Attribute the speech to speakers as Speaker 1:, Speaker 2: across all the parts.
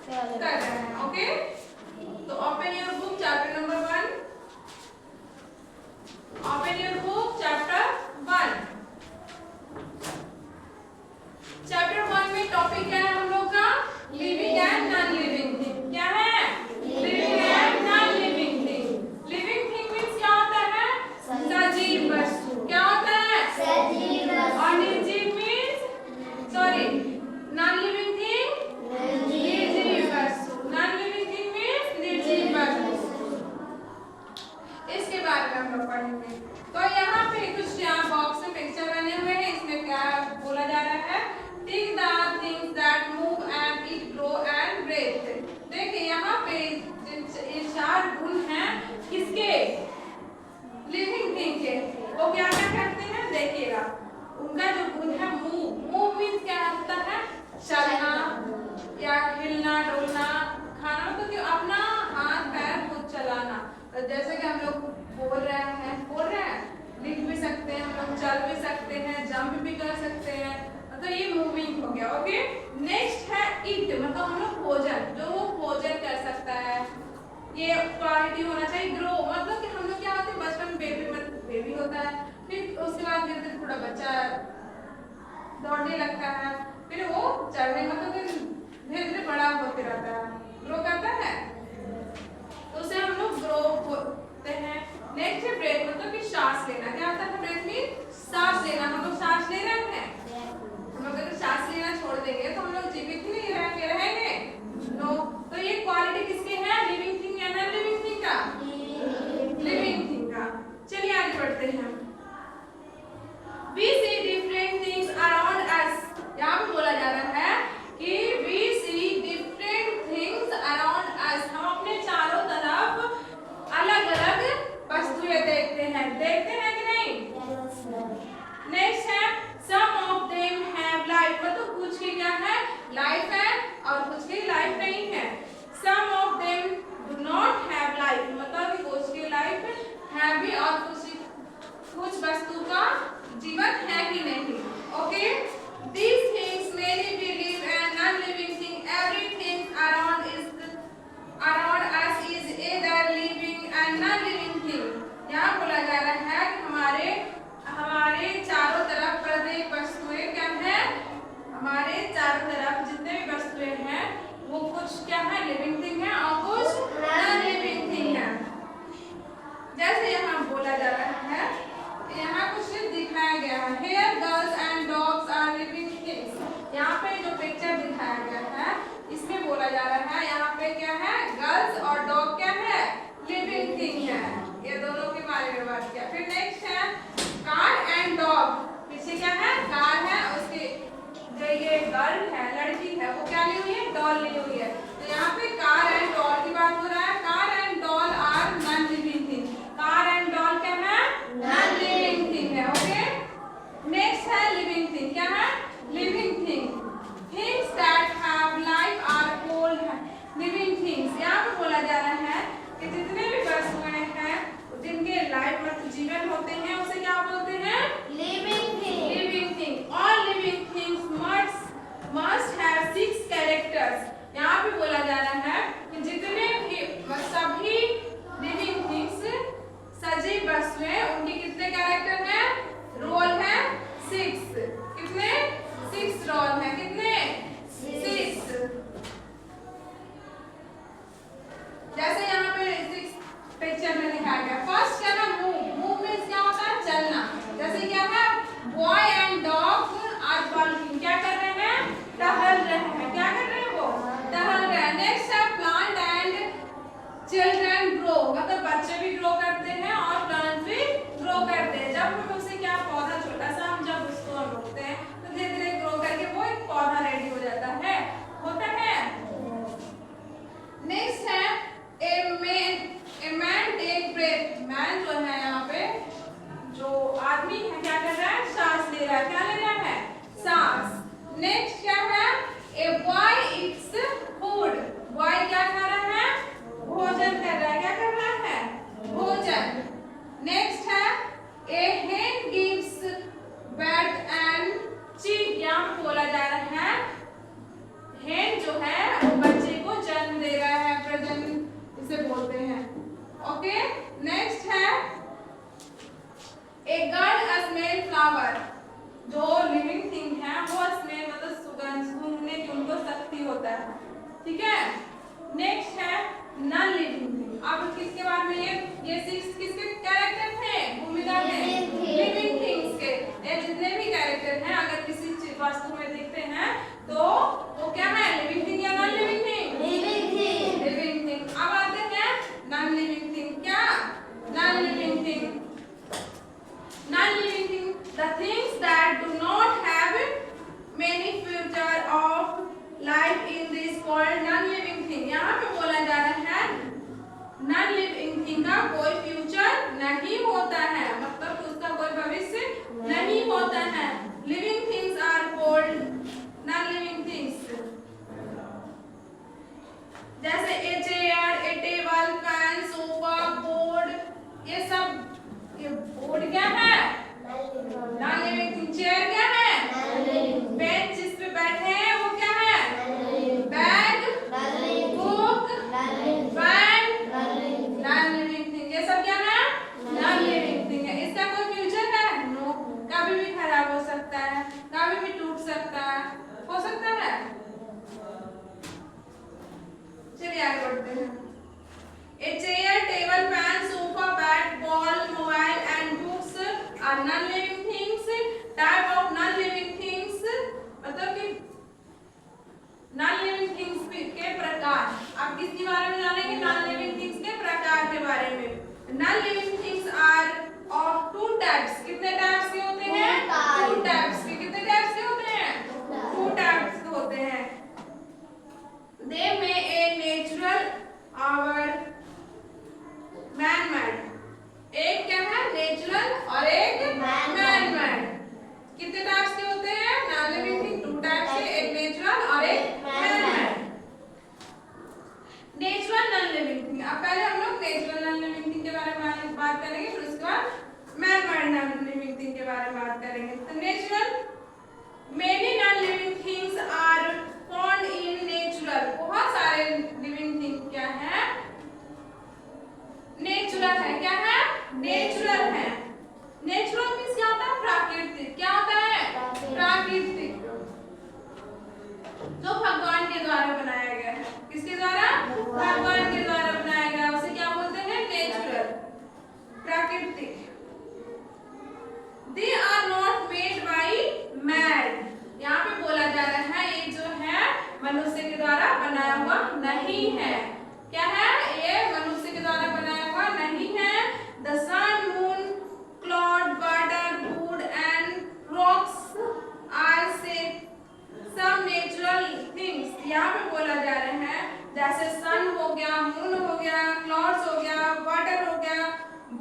Speaker 1: कर रहे हैं। ओके, तो open your book chapter number 1। Open your book chapter 1। Chapter 1 में टॉपिक क्या है हम लोग का? Living and non living thing. क्या है? Living and non living thing. Living thing means क्या होता है? सजीव वस्तु। क्या होता है?
Speaker 2: सजीव वस्तु।
Speaker 1: और निर्जीव means sorry non living thing निर्जीव वस्तु। नॉन लिविंग थिंग मींस निर्जीव वस्तु। इसके बारे में हम लोग पढ़ेंगे। तो यहाँ पे कुछ यहाँ बॉक्स में पिक्चर बने हुए हैं। इसमें क्या बोला जा रहा है? Think the things that move and eat, grow and breathe। देखिए यहाँ पे ये 4 गुण हैं किसके? लिविंग थिंग के। वो क्या क्या करते हैं देखिएगा। उनका जो गुण है मूव। मूव मीन्स क्या होता है? चलना या हिलना डोलना। खाना मतलब कि अपना हाथ पैर खुद चलाना। तो जैसे कि हम लोग बोल रहे हैं, लिख भी सकते हैं, हम लोग चल भी सकते हैं, जंप भी कर सकते हैं। मतलब ये मूविंग हो गया। ओके, नेक्स्ट है ईट, मतलब हम लोग भोजन, जो वो भोजन कर सकता है। ये क्वालिटी होना चाहिए। ग्रो मतलब कि हम लोग क्या होते हैं बचपन में बेबी होता है, फिर उसके बाद धीरे धीरे थोड़ा बच्चा दौड़ने लगता है, फिर वो चलने मतलब धीरे धीरे बड़ा होते रहता है, ग्रो करता है। तो उसे हम लोग ग्रो होते हैं। नेक्स्ट है ब्रेथ, मतलब कि सांस लेना। क्या होता है ब्रेथ में? सांस लेना। हम लोग सांस ले रहे हैं। हम लोग अगर सांस लेना छोड़ देंगे तो हम लोग जीवित ही नहीं रहेंगे। नो। तो ये क्वालिटी किसके है? लिविंग थिंग या नॉन लिविंग थिंग का? लिविंग थिंग का। चलिए आगे बढ़ते हैं। We see different things around us। यहाँ पे बोला जा रहा है कि we see different things around us। हम अपने चारों तरफ अलग अलग वस्तुएं देखते हैं। देखते हैं कि नहीं? नेक्स्ट है some of them have life, मतलब कुछ की क्या है? लाइफ है और कुछ की लाइफ नहीं है। some of them do not have life, मतलब कि कुछ की लाइफ है भी और कुछ वस्तु का जीवन है कि नहीं। Okay, these things many we live and non-living thing, everything around us is either living and non-living thing। यहाँ बोला जा रहा है कि हमारे चारों तरफ प्रत्येक वस्तुएं क्या है? हमारे चारों तरफ जितने भी वस्तुएं हैं वो कुछ क्या है? लिविंग थिंग है और कुछ नॉन लिविंग थिंग है। जैसे यहाँ बोला जा रहा है, यहाँ कुछ दिखाया गया है। Here girls and dogs are living things। यहाँ पे जो पिक्चर दिखाया गया है इसमें बोला जा रहा है यहाँ पे क्या है? गर्ल्स और डॉग क्या है? लिविंग थिंग है। ये दोनों के बारे में बात किया। फिर नेक्स्ट है कार एंड डॉग। पीछे क्या है? कार है, उसकी जो ये गर्ल है, लड़की है, वो क्या ली हुई है? डॉल ली हुई है। तो यहाँ पे कार एंड डॉल की बात हो रहा है। Car and doll are non living thing. Car and doll क्या है? नॉन लिविंग थिंग है। ओके, नेक्स्ट है लिविंग थिंग। क्या है? Living thing. Things that have life are called living things. यहाँ पे बोला जा रहा है कि जितने भी वस्तुएं हैं जिनके लाइफ मतलब जीवन होते हैं उसे क्या बोलते हैं?
Speaker 2: Living thing.
Speaker 1: Living thing. All living things must have 6 characters. यहाँ पे बोला जा रहा है कि जितने भी सभी लिविंग थिंग्स सजीव वस्तुएं उनके कितने कैरेक्टर हैं? रोल है 6। कितने? 6 रोल है। कितने? 6। जैसे यहाँ पे 6 पिक्चर में दिखाया गया। फर्स्ट क्या है? मूव। मूव मींस क्या होता है? चलना। जैसे क्या है? Boy and dog are walking. क्या कर रहे हैं? टहल रहे हैं। क्या कर रहे हैं? वो टहल रहे हैं। नेक्स्ट है प्लांट एंड चिल्ड्रन ग्रो, मतलब बच्चे भी ग्रो करते हैं और प्लांट भी ग्रो करते हैं। जब हम उसे क्या पौधा छोटा सा हम जब उसको हम रोकते हैं तो धीरे धीरे ग्रो करके वो एक पौधा रेडी हो जाता है। होता है। नेक्स्ट है a man take breath. Man जो है यहाँ पे जो आदमी है क्या कर रहा है? सांस ले रहा है। क्या ले रहा है? सांस। नेक्स्ट क्या है? A boy Yeats food. Boy क्या खा रहा है? भोजन कर रहा है। क्या कर रहा है? भोजन। नेक्स्ट है ए hen gives birth and chick। यहाँ बोला जा रहा है hen जो है वो बच्चे को ए गर्ल स्मेल फ्लावर, जो लिविंग थिंग है वो स्मेल मतलब सुगंध सूंघने की उनको शक्ति होता है, ठीक है। नेक्स्ट है नॉन लिविंग थिंग। अब किसके बारे में ये सिक्स किसके कैरेक्टर थे, भूमिका थे लिविंग थिंग्स के। ये जितने भी कैरेक्टर हैं अगर किसी वस्तु में देखते हैं तो वो क्या है, लिविंग थिंग या non living thing, living thing. अब आते हैं नॉन लिविंग थिंग। क्या non living thing, non-living thing, the things that do not have many feature of life in this world, non-living thing। यहाँ पे बोला जा रहा है non-living thing का कोई फ्यूचर नहीं होता है, मतलब उसका कोई भविष्य नहीं होता है। living things are called non-living things, जैसे a chair, a table, fan, sofa, board, ये सब। ये बोर्ड क्या है, नॉन लिविंग थिंग। चेयर क्या है, बेंच जिस पे बैठे हैं वो क्या है, bag, book, fan, non living thing. ये सब क्या है, नॉन लिविंग थिंग है। इसका कोई फ्यूचर है, नो, कभी भी खराब हो सकता है, कभी भी टूट सकता है, हो सकता है। चलिए आगे बढ़ते हैं। A chair, table, fan, sofa, bat, ball, mobile and books are non-living things. Type of non-living things मतलब कि non-living things के प्रकार। आप किसके बारे में जानेंगे, non-living things के प्रकार के बारे में। Non-living things are of two types। कितने टाइप्स के होते हैं, two types के। कितने टाइप्स के होते हैं, two types के होते हैं। They may a natural or man made. एक क्या है, नेचुरल और एक मैन मेड। कितने टाइप्स के होते हैं, non living thing two types के, एक नेचुरल और एक man made. Natural non living thing, अब पहले हम लोग नेचुरल नॉन लिविंग थिंग के बारे में बात करेंगे, फिर उसके बाद man made non living thing के बारे में बात करेंगे। तो natural, many non living things are found in natural. बहुत सारे लिविंग थिंग क्या है, नेचुरल है। क्या है, नेचुरल है। नेचुरल मींस क्या होता है, प्राकृतिक। क्या होता है, प्राकृतिक, जो भगवान के द्वारा बनाया गया है। किसके द्वारा, भगवान के द्वारा बनाया गया, उसे क्या बोलते हैं, नेचुरल, प्राकृतिक। They are not made by man। यहाँ पे बोला जा रहा है ये जो है मनुष्य के द्वारा बनाया हुआ नहीं है। क्या है, ये मनुष्य के द्वारा बनाया हुआ नहीं है। The sun, moon, cloud, water, wood and rocks are some natural things। यहाँ पे बोला जा रहा है जैसे सन हो गया, मून हो गया, क्लाउड्स हो गया, वाटर हो गया,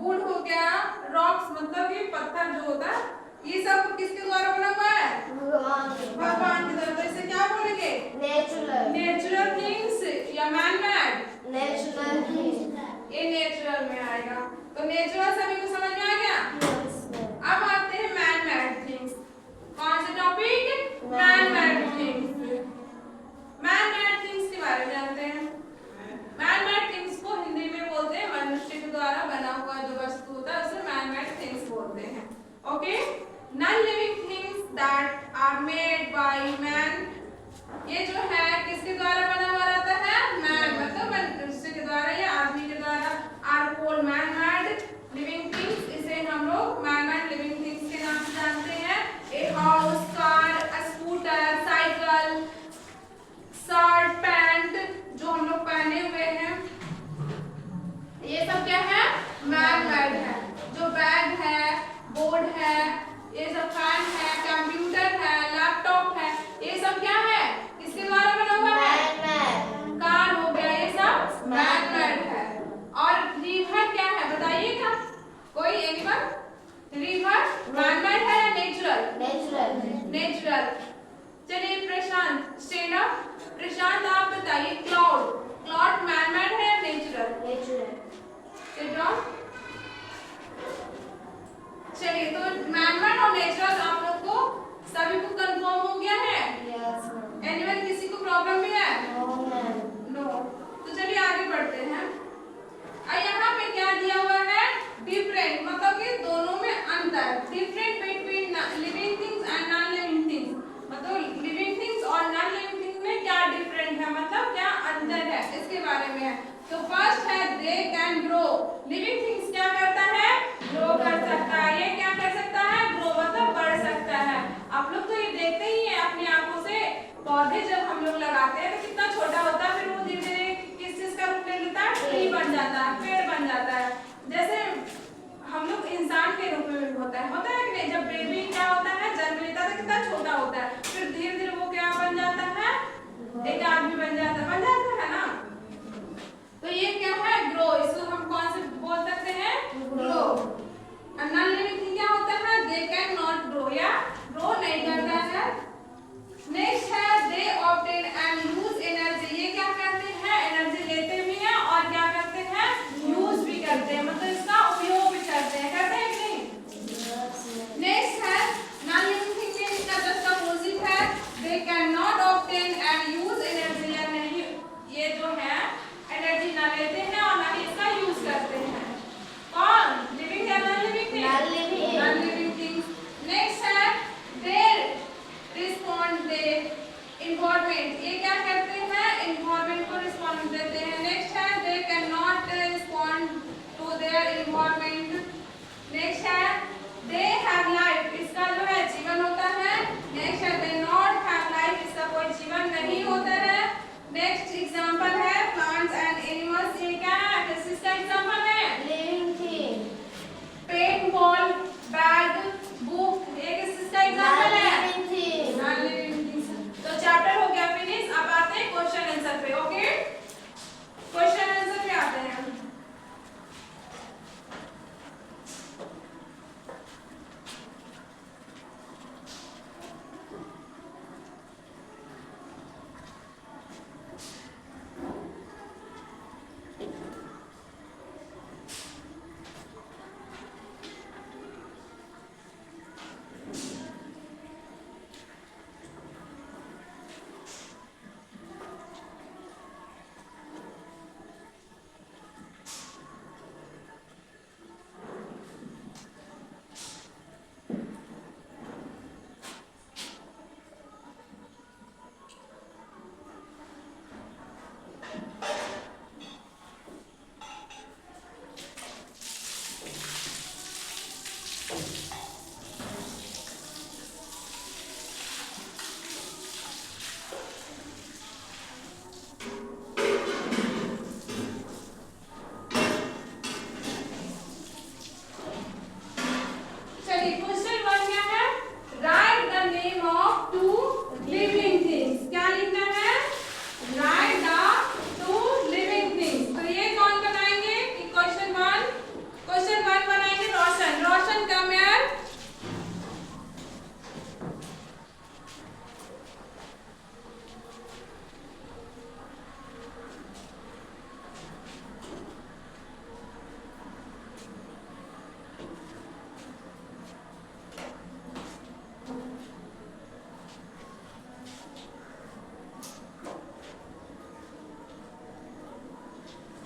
Speaker 1: वुड हो गया, रॉक्स मतलब ये पत्थर जो होता है, ये सब किसके द्वारा बना हुआ है, भगवान के द्वारा। तो इसे क्या बोलेंगे, नेचुरल। नेचुरल थिंग्स या मैन मेड, नेचुरल थिंग्स, ये नेचुरल में आएगा। तो नेचुरल सभी को समझ में आ गया। अब आते हैं मैन मेड थिंग्स। कौन सा topic, man made things. Man made things के बारे में जानते हैं। मैन मेड थिंग्स को हिंदी में बोलते हैं मनुष्य के द्वारा बना हुआ जो वस्तु होता है उसे मैन मेड थिंग्स बोलते हैं। Okay, non living things that are made by man, ये जो है किसके द्वारा बना हुआ रहता है, मैन मतलब मनुष्य के द्वारा या आदमी के द्वारा। Are called man made living things, इसे हम लोग मैन मेड लिविंग थिंग्स के नाम से जानते हैं। A house, car, scooter, cycle, shirt, pant जो हम लोग पहने हुए हैं, ये सब क्या है, मैन मेड है। जो बैग है, बोर्ड है, ये सब फैन है, कंप्यूटर है, लैपटॉप है, ये सब क्या है, किसके द्वारा बना हुआ है, कार हो गया, ये सब मैन मेड है। और रिवर क्या है बताइएगा कोई, एनीवन, रिवर मैन मेड है या नेचुरल, नेचुरल, नेचुरल। चलिए प्रशांत स्टैंड अप। प्रशांत आप बताइए, क्लाउड, क्लाउड मैन मेड है या नेचुरल, नेचुरल। Sit down. चलिए तो मैन मेड और नेचुरल आप लोग को सभी को कंफर्म हो गया है। Yes ma'am. एनीवन किसी को प्रॉब्लम भी है, नो मैम, नो। तो चलिए आगे बढ़ते हैं। अब यहाँ पे क्या दिया हुआ है, डिफरेंट मतलब कि दोनों में अंतर। चलिए क्वेश्चन 1 क्या है? Write the name of two living things. क्या लिखना है? Write the two living things. तो ये कौन बनाएंगे? क्वेश्चन 1 बनाएंगे रोशन। रोशन कम हियर।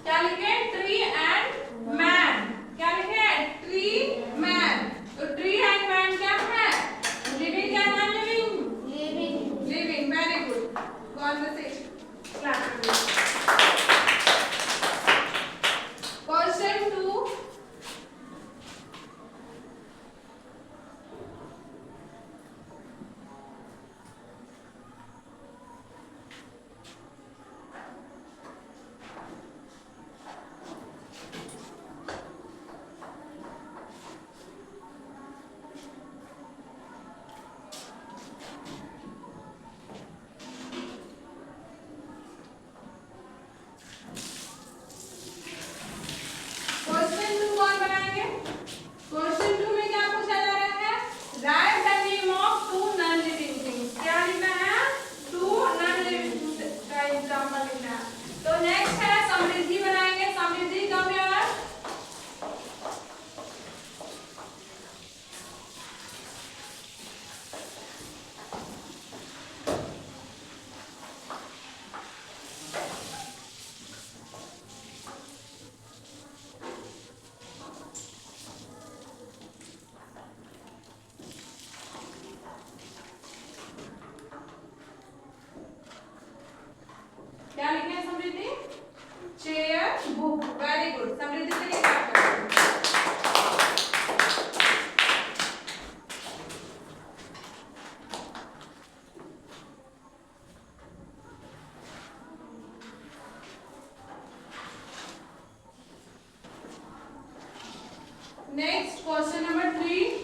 Speaker 1: क्या लिखे? Tree and man. क्या लिखे? Tree man. तो ट्री एंड मैन क्या है? लिविंग या non living?
Speaker 2: Living.
Speaker 1: Living. Very good. Conversation class. Question 2 question 2 कौन बनाएंगे? क्वेश्चन 2 में क्या पूछा जा रहा है? Write the name of two non living things. क्या लिखना है? टू नॉन लिविंग का एग्जांपल लिखना है। तो नेक्स्ट है समृद्धि बनाएंगे। Samriddhi come here. क्या लिखे हैं Samriddhi? Chair, book. Very good. Samriddhi से स्टार्ट करते हैं। Next question number 3।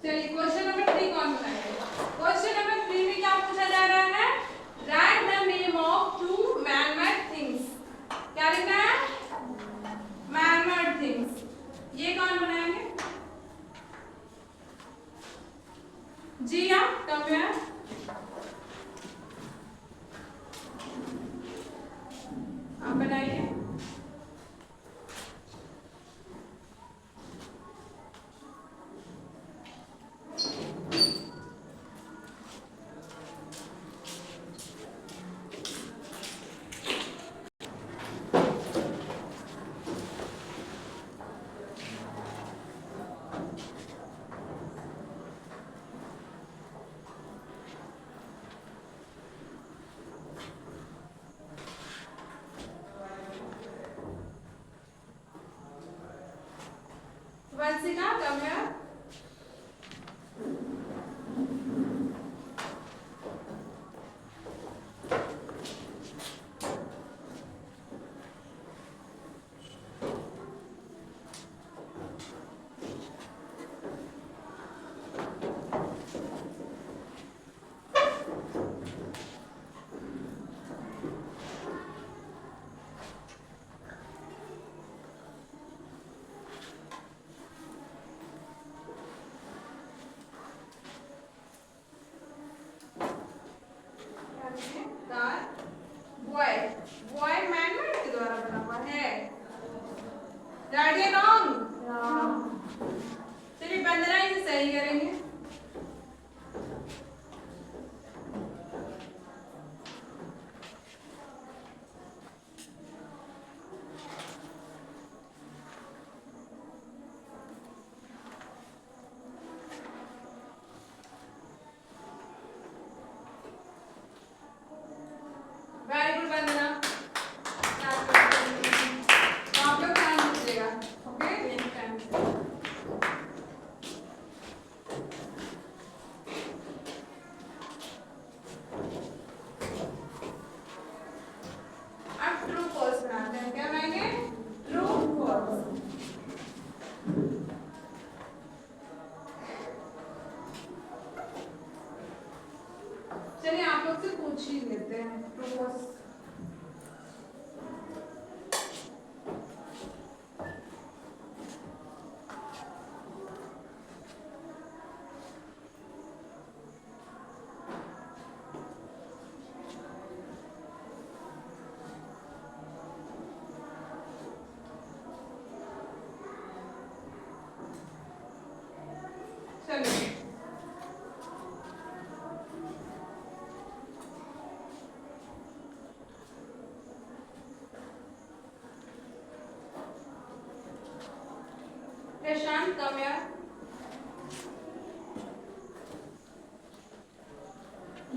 Speaker 1: चलिए क्वेश्चन नंबर 3 कौन बनाएगा? क्वेश्चन नंबर 3 में क्या पूछा जा रहा है? Write the name of two man made things. क्या लिखना है? Man made things. ये कौन बनाएंगे? Jiya come here. आप बनाइए। Vanshika come here. चलिए आप लोग से पूछ ही लेते हैं। प्रपोज चलिए प्रशांत come here.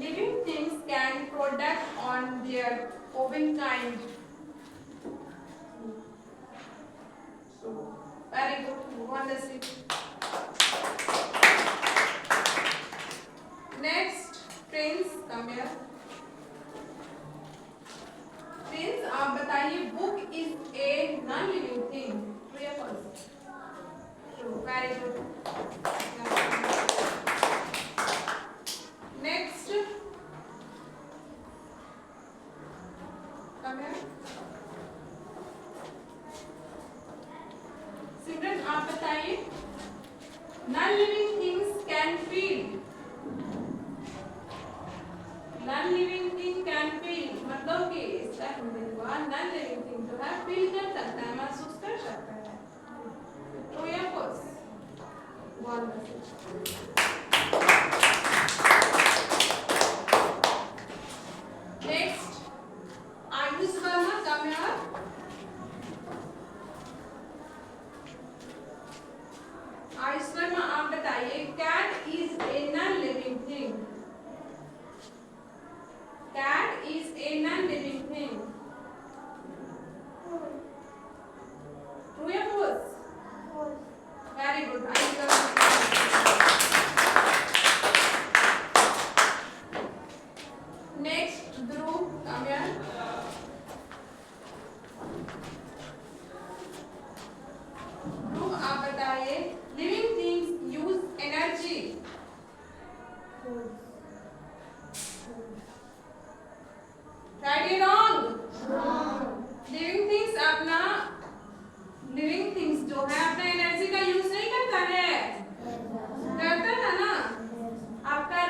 Speaker 1: Living things can product on their own kind. Very good. Move on the seat. Next, Prince come here. Prince आप बताइए book is a non-living thing. True or false? True. Very good. Next, come here. Simran आप बताइए non-living things can feel. Non-living thing can feel मतलब कि इसका हिंदी हुआ non-living thing जो है feel कर सकता है, महसूस कर सकता है। True या false? One message. Next, Ayush Verma come here. Ayush Verma आप बताइए cat is a non-living thing. Cat is a non-living thing. True या false? Very good. Ayush Verma. Next, Dhruv, come here. Dhruv, आप बताइए living things use energy. Right or wrong? Living things अपना living things जो है अपना energy का use नहीं करता है, करता है ना? आपका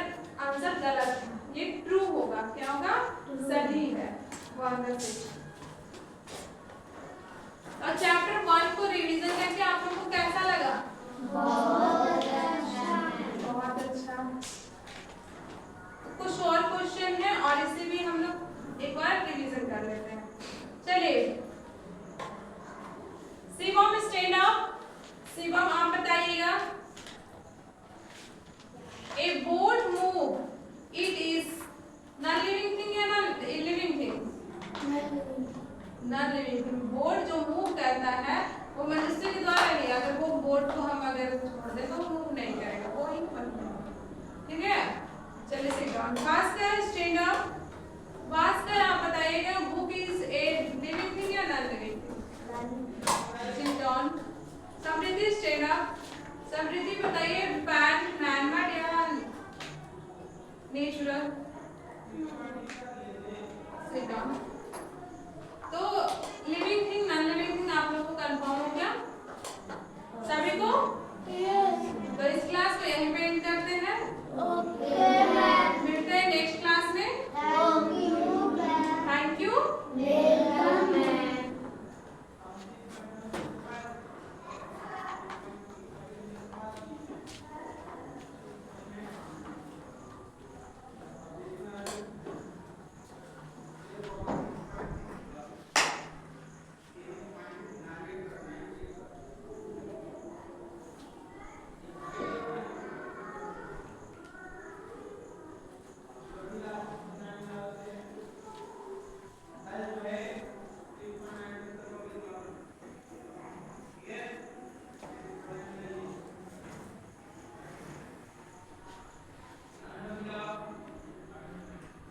Speaker 1: आंसर गलत है, ये ट्रू होगा। क्या होगा? सही है। और चैप्टर 1 को रिवीजन करके आप लोगों को कैसा लगा? बहुत अच्छा। कुछ और क्वेश्चन है और इसे भी हम लोग एक बार रिवीजन कर लेते हैं। चलिए शिवम स्टैंड अप। शिवम आप बताइएगा a boat move it is non living thing या non living thing? Non living thing. Boat जो मूव करता है वो मनुष्य के द्वारा नहीं, अगर वो बोट को हम अगर छोड़ दे तो वो मूव नहीं करेगा, वो ही बनता। ठीक है, चलिए sit down. Bhaskar stand up. Bhaskar आप बताइएगा book is a living thing या non living thing? Sit down. Samriddhi stand up. Samriddhi बताइए